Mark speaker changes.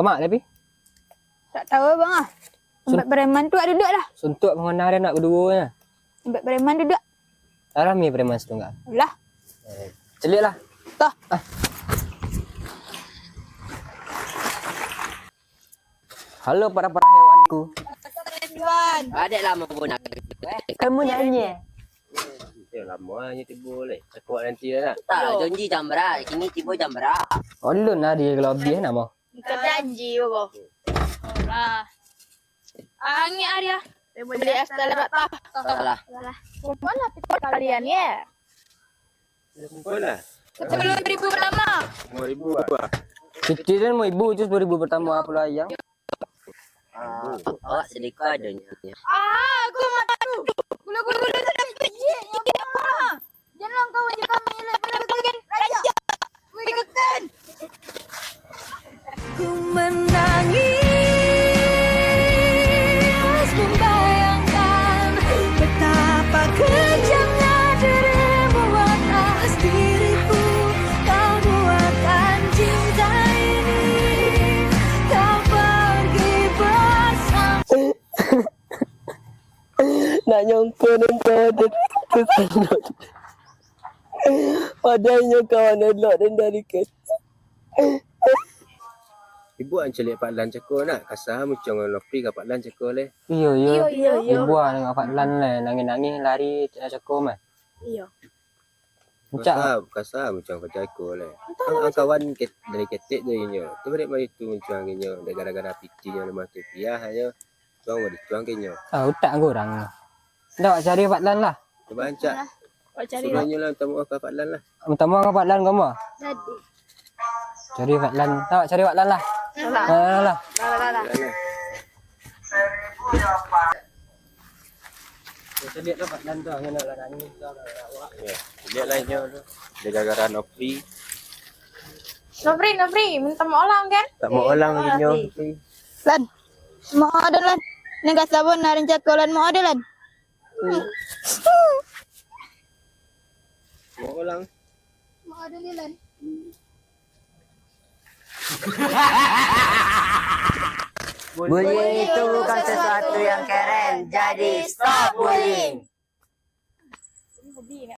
Speaker 1: Kemak tapi?
Speaker 2: Tak tahu bang ah. Empat preman tu ada duduk lah.
Speaker 1: Suntuk mengenal dia nak berduanya.
Speaker 2: Empat preman duduk.
Speaker 1: Rami preman setengah.
Speaker 2: Lah.
Speaker 1: Celik lah.
Speaker 2: Toh.
Speaker 1: Halo para hewanku.
Speaker 2: Tuan.
Speaker 3: Adik lama pun nak.
Speaker 2: Kamu nyanyi.
Speaker 4: Ya lama hanya tiba boleh. Aku buat nanti dah nak.
Speaker 3: Tak lah janji jam berat. Kini tiba jam berat.
Speaker 1: Ulun lah dia kalau habis nak mau.
Speaker 2: Kau janji bapa. Lah. Angin Arya. Boleh asal lekat tah.
Speaker 3: Salah.
Speaker 2: Mana tiktok kalian ya?
Speaker 4: Kumpul lah.
Speaker 2: 10,000 pertama.
Speaker 4: 5,000 lah.
Speaker 1: Cuti dan mau ibu je 10,000 pertama apa lah yang.
Speaker 3: Awak sedekah adanya.
Speaker 2: Aku matu. Gula-gula sedap biji. Jangan kau aja kami lepas raja. Mereka Ku menangis membayangkan betapa kejamnya dirimu atas diriku. Kau buatkan cinta ini. Kau pergi bersama.
Speaker 5: Nak nyongko dan kau ada kesandut. Padahal kawan elok dan dari kecil.
Speaker 4: Ibu an celik Pak Lan cekor nak. Kasar macam orang Nofri kat Pak Lan cekor leh.
Speaker 1: Iya. Ibu dengan Pak Lan lah nangis-nangis lari cekor mah.
Speaker 2: Iya.
Speaker 1: Ucap.
Speaker 4: Kasar macam kerja aku leh. Ang kawan dari ketik dia nya. Tu balik mari tu macam nya. Gara-gara pitinya lemah tu piah hanya. Tuang mari tuang kenya.
Speaker 1: Utak kurang. Dah cari Pak Lan lah.
Speaker 4: Cuba ancak.
Speaker 2: Kau cari lah.
Speaker 4: Suruhnya lah minta maaf kat Pak Lan lah.
Speaker 1: Minta maaf ke Pak Lan kamu?
Speaker 2: Jadi.
Speaker 1: Cari Pak Lan. Tak cari Pak Lan lah.
Speaker 2: Lah.
Speaker 1: Lah. Celik lah Pak Lan tu hanya nak nangis tu.
Speaker 4: Ya. Lihat lainnya tu. Dia gara-gara Nofri.
Speaker 2: Nofri, minta maaf lah kan?
Speaker 4: Tak mau orang lagi nya.
Speaker 2: Lan. Mau ada lan. Nengah sabun narin cakolan mau ada lan.
Speaker 4: Mau orang.
Speaker 2: Mau ada ni lan.
Speaker 3: Bullying itu bukan sesuatu yang keren. Jadi stop bullying.